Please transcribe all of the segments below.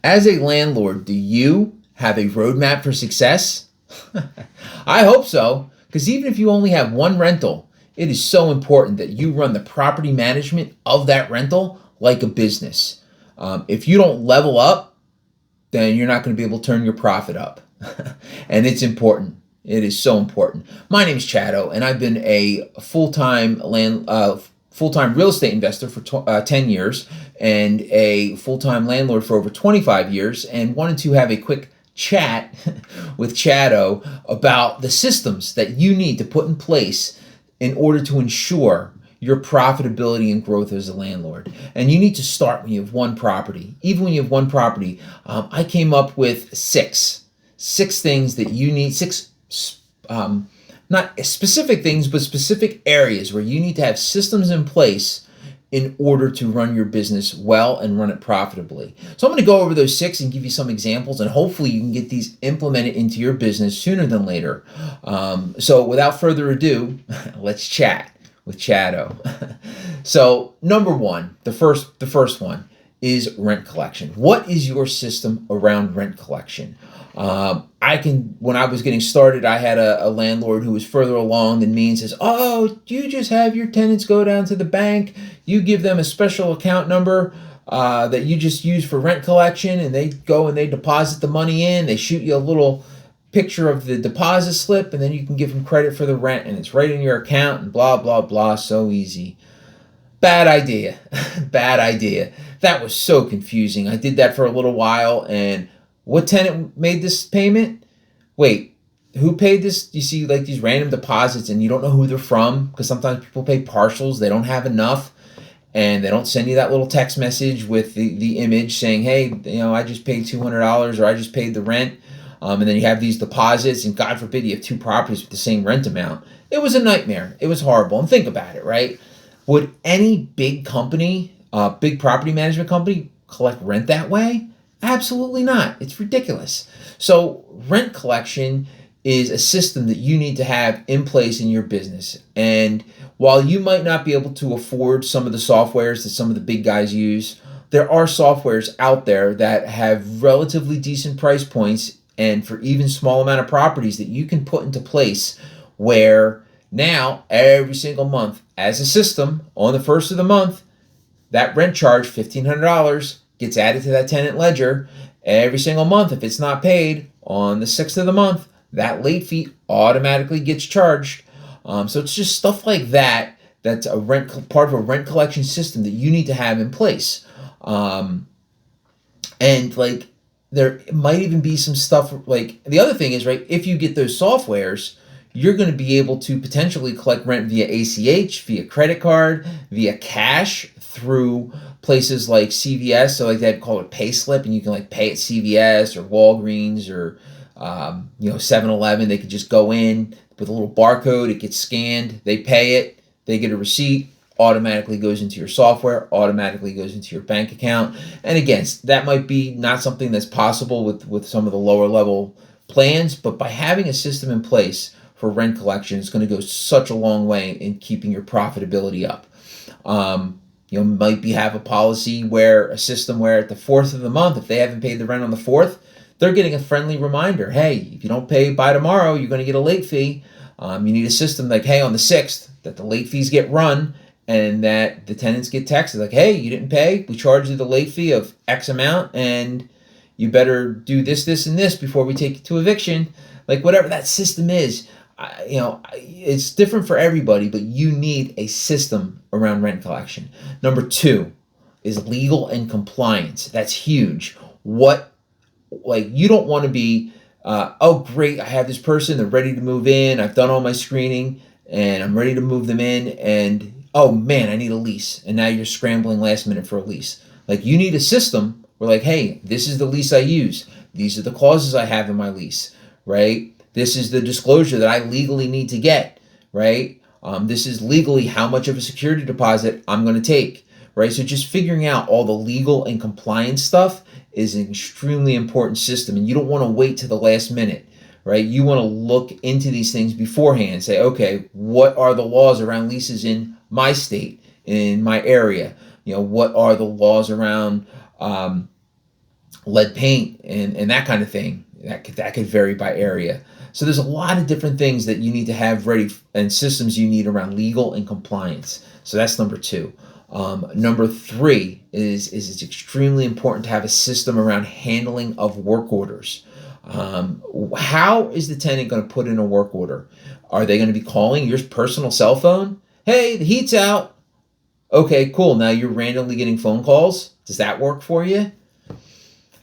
As a landlord, do you have a roadmap for success? I hope so, because even if you only have one rental, it is so important that you run the property management of that rental like a business. If you don't level up, then you're not going to be able to turn your profit up. And it's important. It is so important. My name is Chatto, and I've been a full-time real estate investor for 10 years and a full-time landlord for over 25 years, and wanted to have a quick chat with Chatto about the systems that you need to put in place in order to ensure your profitability and growth as a landlord. And you need to start when you have one property. Even when you have one property, I came up with six things that you need, not specific things, but specific areas where you need to have systems in place in order to run your business well and run it profitably. So I'm going to go over those six and give you some examples, and hopefully you can get these implemented into your business sooner than later. So without further ado, let's chat with Chatto. So number one, the first one is rent collection. What is your system around rent collection? When I was getting started, I had a landlord who was further along than me and says, "Oh, you just have your tenants go down to the bank. You give them a special account number that you just use for rent collection, and they go and they deposit the money in. They shoot you a little picture of the deposit slip, and then you can give them credit for the rent, and it's right in your account, and blah, blah, blah. So easy." Bad idea. Bad idea. That was so confusing. I did that for a little while, and what tenant made this payment? Wait, who paid this? You see like these random deposits and you don't know who they're from, because sometimes people pay partials, they don't have enough, and they don't send you that little text message with the image saying, "Hey, I just paid $200 or I just paid the rent." And then you have these deposits, and God forbid you have two properties with the same rent amount. It was a nightmare. It was horrible. And think about it, right? Would any big company, big property management company, collect rent that way? Absolutely not. It's ridiculous. So rent collection is a system that you need to have in place in your business. And while you might not be able to afford some of the softwares that some of the big guys use, there are softwares out there that have relatively decent price points and for even small amount of properties that you can put into place, where now every single month as a system on the first of the month, that rent charge, $1,500, gets added to that tenant ledger every single month. If it's not paid on the 6th of the month, that late fee automatically gets charged. So it's just stuff like that that's part of a rent collection system that you need to have in place. And like there might even be some stuff like, the other thing is, right, if you get those softwares, you're going to be able to potentially collect rent via ACH, via credit card, via cash through places like CVS. So like they'd call it pay slip, and you can like pay at CVS or Walgreens or 7-Eleven. They could just go in with a little barcode, it gets scanned, they pay it, they get a receipt, automatically goes into your software, automatically goes into your bank account. And again, that might be not something that's possible with some of the lower level plans, but by having a system in place for rent collection, it's going to go such a long way in keeping your profitability up. Might have a policy where a system where at the 4th of the month, if they haven't paid the rent on the 4th, they're getting a friendly reminder. Hey, if you don't pay by tomorrow, you're going to get a late fee. You need a system like, hey, on the 6th, that the late fees get run and that the tenants get texted like, hey, you didn't pay. We charged you the late fee of X amount, and you better do this, this, and this before we take you to eviction. Like whatever that system is, it's different for everybody, but you need a system around rent collection. Number two is legal and compliance. That's huge. You don't want to be, oh great, I have this person, they're ready to move in, I've done all my screening, and I'm ready to move them in, and oh man, I need a lease. And now you're scrambling last minute for a lease. Like you need a system where like, hey, this is the lease I use. These are the clauses I have in my lease, right? This is the disclosure that I legally need to get, right? This is legally how much of a security deposit I'm going to take, right? So just figuring out all the legal and compliance stuff is an extremely important system, and you don't want to wait to the last minute, right? You want to look into these things beforehand. Say, okay, what are the laws around leases in my state, in my area? What are the laws around lead paint and that kind of thing. That could vary by area. So there's a lot of different things that you need to have ready and systems you need around legal and compliance. So that's number two. Number three is it's extremely important to have a system around handling of work orders. How is the tenant going to put in a work order? Are they going to be calling your personal cell phone? Hey, the heat's out. Okay, cool. Now you're randomly getting phone calls. Does that work for you?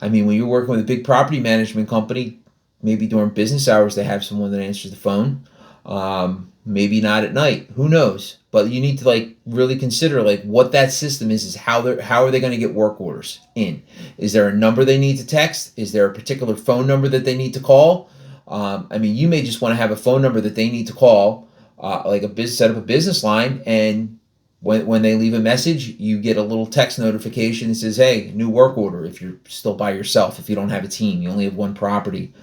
I mean, when you're working with a big property management company, maybe during business hours they have someone that answers the phone. Maybe not at night. Who knows? But you need to like really consider like what that system is how are they going to get work orders in? Is there a number they need to text? Is there a particular phone number that they need to call? I mean, you may just want to have a phone number that they need to call, like set up a business line, and when they leave a message, you get a little text notification that says, hey, new work order, if you're still by yourself, if you don't have a team, you only have one property.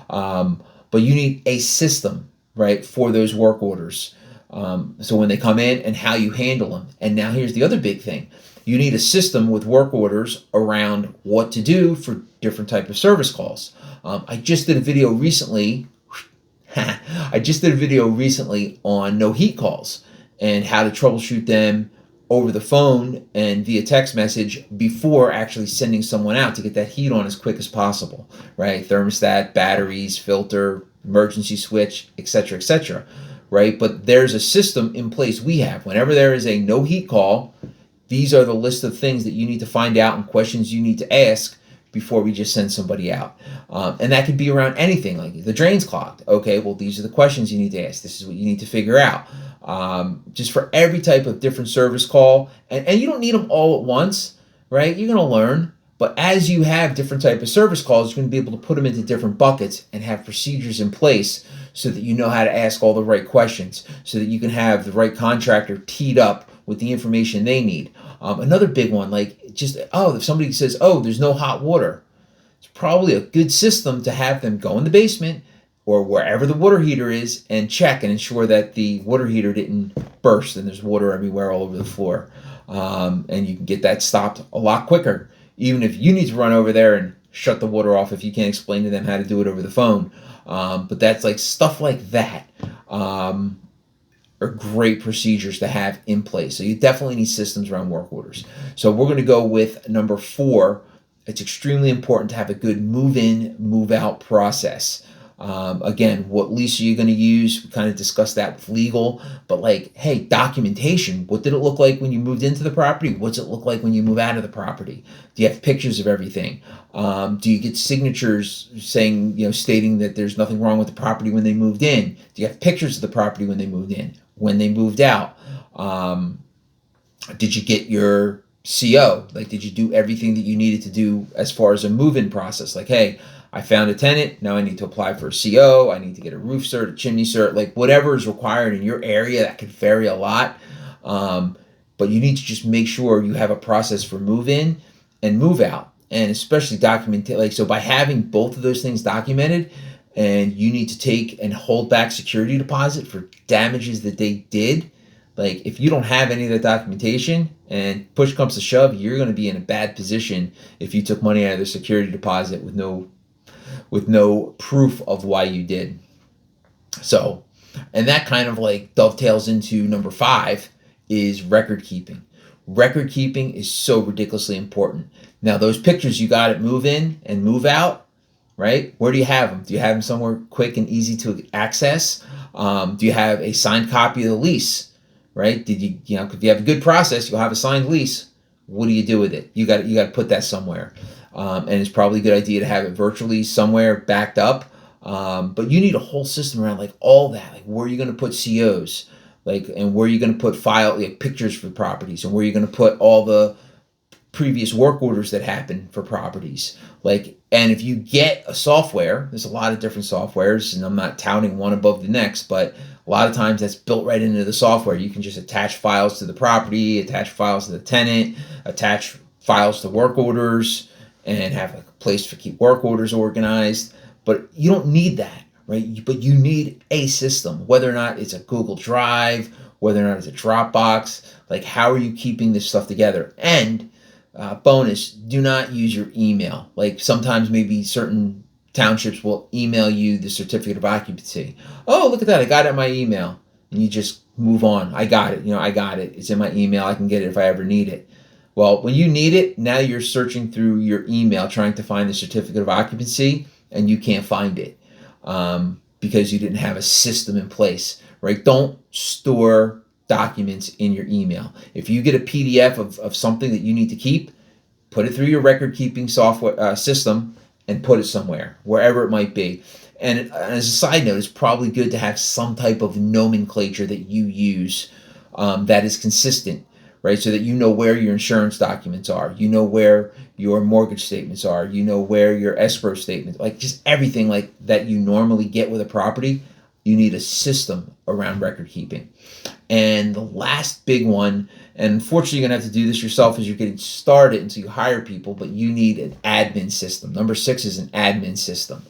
But you need a system, right, for those work orders. So when they come in and how you handle them. And now here's the other big thing. You need a system with work orders around what to do for different type of service calls. I just did a video recently. On no heat calls and how to troubleshoot them over the phone and via text message before actually sending someone out to get that heat on as quick as possible, right? Thermostat, batteries, filter, emergency switch, etc., right? But there's a system in place we have. Whenever there is a no heat call, these are the list of things that you need to find out and questions you need to ask before we just send somebody out. And that could be around anything, like the drain's clogged. Okay, well, these are the questions you need to ask. This is what you need to figure out. Just for every type of different service call. And you don't need them all at once, right? You're going to learn. But as you have different type of service calls, you're going to be able to put them into different buckets and have procedures in place so that you know how to ask all the right questions, so that you can have the right contractor teed up with the information they need. Another big one, like if somebody says, there's no hot water, it's probably a good system to have them go in the basement or wherever the water heater is and check and ensure that the water heater didn't burst and there's water everywhere all over the floor. And you can get that stopped a lot quicker, even if you need to run over there and shut the water off if you can't explain to them how to do it over the phone. But that's like stuff like that. Are great procedures to have in place. So you definitely need systems around work orders. So we're going to go with number 4. It's extremely important to have a good move-in, move-out process. Again, what lease are you going to use? We kind of discussed that with legal, but like, hey, documentation. What did it look like when you moved into the property? What's it look like when you move out of the property? Do you have pictures of everything? Do you get signatures saying, stating that there's nothing wrong with the property when they moved in? Do you have pictures of the property when they moved in? When they moved out? Did you get your CO? Like, did you do everything that you needed to do as far as a move-in process? Like, hey, I found a tenant, now I need to apply for a CO, I need to get a roof cert, a chimney cert, like whatever is required in your area. That could vary a lot. But you need to just make sure you have a process for move in and move out, and especially document, so by having both of those things documented, and you need to take and hold back security deposit for damages that they did. Like, if you don't have any of that documentation and push comes to shove, you're going to be in a bad position if you took money out of the security deposit with no proof of why you did. So, and that kind of like dovetails into number 5 is record keeping. Record keeping is so ridiculously important. Now, those pictures you got at move in and move out, right? Where do you have them? Do you have them somewhere quick and easy to access? Do you have a signed copy of the lease? Right? Did you, if you have a good process, you'll have a signed lease. What do you do with it? You got to put that somewhere. And it's probably a good idea to have it virtually somewhere backed up. But you need a whole system around like all that. Like, where are you going to put COs? Like, and where are you going to put pictures for properties, and where are you going to put all the previous work orders that happen for properties. Like, and if you get a software, there's a lot of different softwares, and I'm not touting one above the next, but a lot of times that's built right into the software. You can just attach files to the property, attach files to the tenant, attach files to work orders, and have a place to keep work orders organized. But you don't need that, right? But you need a system, whether or not it's a Google Drive, whether or not it's a Dropbox. Like, how are you keeping this stuff together? And Bonus, do not use your email. Like sometimes maybe certain townships will email you the certificate of occupancy. Oh, look at that. I got it in my email. And you just move on. I got it. I got it. It's in my email. I can get it if I ever need it. Well, when you need it, now you're searching through your email trying to find the certificate of occupancy and you can't find it because you didn't have a system in place, right? Don't store documents in your email. If you get a PDF of something that you need to keep, put it through your record keeping software system and put it somewhere, wherever it might be. And as a side note, it's probably good to have some type of nomenclature that you use that is consistent, right? So that you know where your insurance documents are, you know where your mortgage statements are, you know where your escrow statements, like just everything like that you normally get with a property. You need a system around record keeping. And the last big one, and unfortunately you're going to have to do this yourself as you're getting started until you hire people, but you need an admin system. Number 6 is an admin system.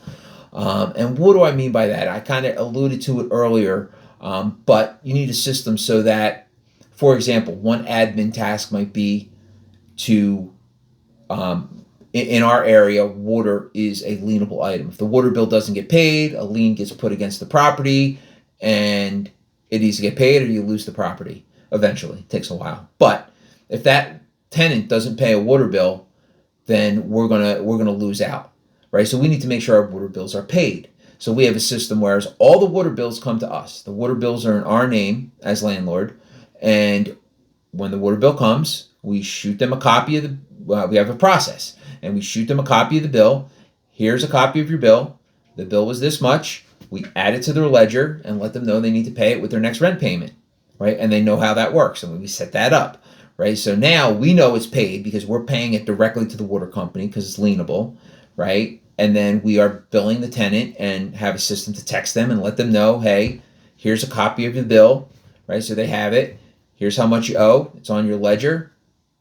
And what do I mean by that? I kind of alluded to it earlier, but you need a system so that, for example, one admin task might be to, in our area, water is a lienable item. If the water bill doesn't get paid, a lien gets put against the property, and it needs to get paid or you lose the property eventually. It takes a while. But if that tenant doesn't pay a water bill, then we're gonna lose out, right? So we need to make sure our water bills are paid. So we have a system where all the water bills come to us. The water bills are in our name as landlord, and when the water bill comes, we shoot them a copy of we have a process, and we shoot them a copy of the bill. Here's a copy of your bill. The bill was this much. We add it to their ledger and let them know they need to pay it with their next rent payment, right? And they know how that works. And we set that up, right? So now we know it's paid because we're paying it directly to the water company because it's lienable, right? And then we are billing the tenant and have a system to text them and let them know, hey, here's a copy of your bill, right? So they have it. Here's how much you owe. It's on your ledger.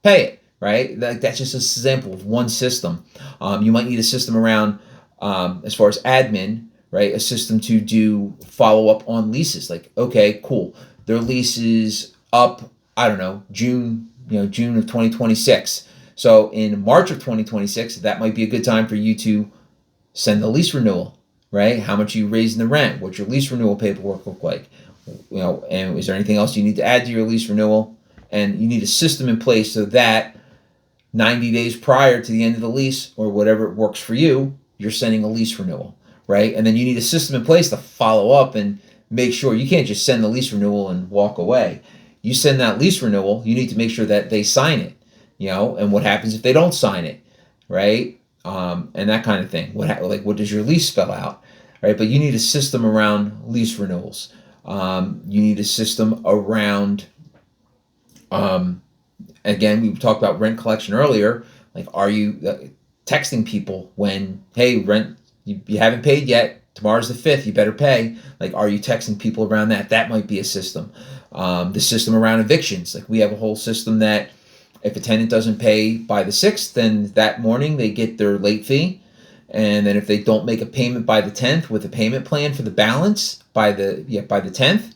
Pay it, right? That's just an example of one system. You might need a system around, as far as admin, right? A system to do follow-up on leases. Like, okay, cool. Their lease is up, I don't know, June of 2026. So in March of 2026, that might be a good time for you to send the lease renewal, right? How much are you raising the rent? What's your lease renewal paperwork look like? And is there anything else you need to add to your lease renewal? And you need a system in place so that 90 days prior to the end of the lease or whatever works for you, you're sending a lease renewal, right? And then you need a system in place to follow up and make sure you can't just send the lease renewal and walk away. You send that lease renewal, you need to make sure that they sign it, and what happens if they don't sign it, right? And that kind of thing. What does your lease spell out, right? But you need a system around lease renewals. You need a system around, again, we talked about rent collection earlier. Like, are you texting people when, hey, rent, you haven't paid yet, tomorrow's the 5th, you better pay. Like, are you texting people around that? That might be a system. The system around evictions. Like, we have a whole system that if a tenant doesn't pay by the 6th, then that morning they get their late fee. And then if they don't make a payment by the 10th with a payment plan for the balance by the 10th,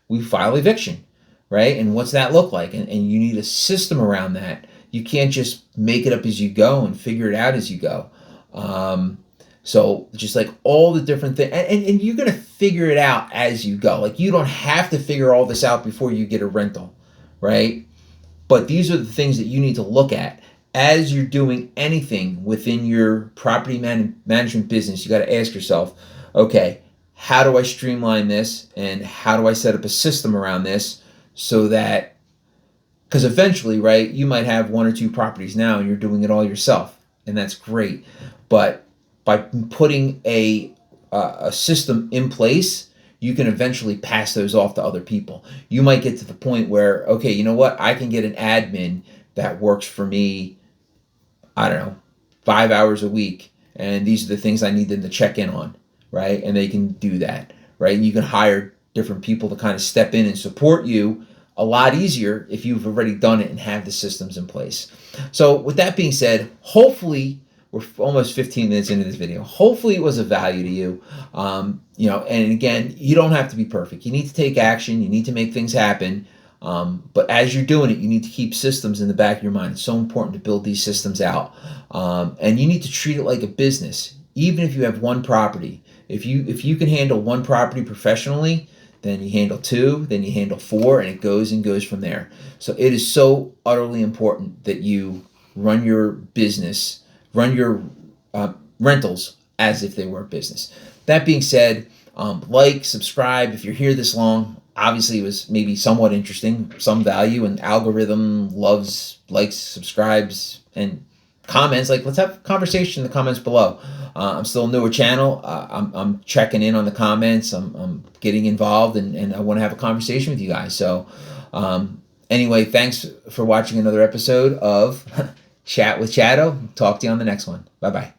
we file eviction, right? And what's that look like? And you need a system around that. You can't just make it up as you go and figure it out as you go. So just like all the different things, and you're going to figure it out as you go. Like, you don't have to figure all this out before you get a rental, right? But these are the things that you need to look at as you're doing anything within your property management business. You got to ask yourself, okay, how do I streamline this, and how do I set up a system around this so that, because eventually, right, you might have 1 or 2 properties now and you're doing it all yourself, and that's great. But by putting a system in place, you can eventually pass those off to other people. You might get to the point where, okay, you know what? I can get an admin that works for me, I don't know, 5 hours a week, and these are the things I need them to check in on, right? And they can do that, right? And you can hire different people to kind of step in and support you a lot easier if you've already done it and have the systems in place. So with that being said, hopefully, we're almost 15 minutes into this video. Hopefully it was of value to you. And again, you don't have to be perfect. You need to take action. You need to make things happen. But as you're doing it, you need to keep systems in the back of your mind. It's so important to build these systems out. And you need to treat it like a business, even if you have one property. If you can handle one property professionally, then you handle two, then you handle four, and it goes from there. So it is so utterly important that you run your business, run your rentals as if they were a business. That being said, like, subscribe. If you're here this long, obviously it was maybe somewhat interesting, some value, and algorithm loves, likes, subscribes, and comments. Like, let's have a conversation in the comments below. I'm still a newer channel. I'm checking in on the comments. I'm getting involved, and I want to have a conversation with you guys. So anyway, thanks for watching another episode of Chat with Chatto. Talk to you on the next one. Bye-bye.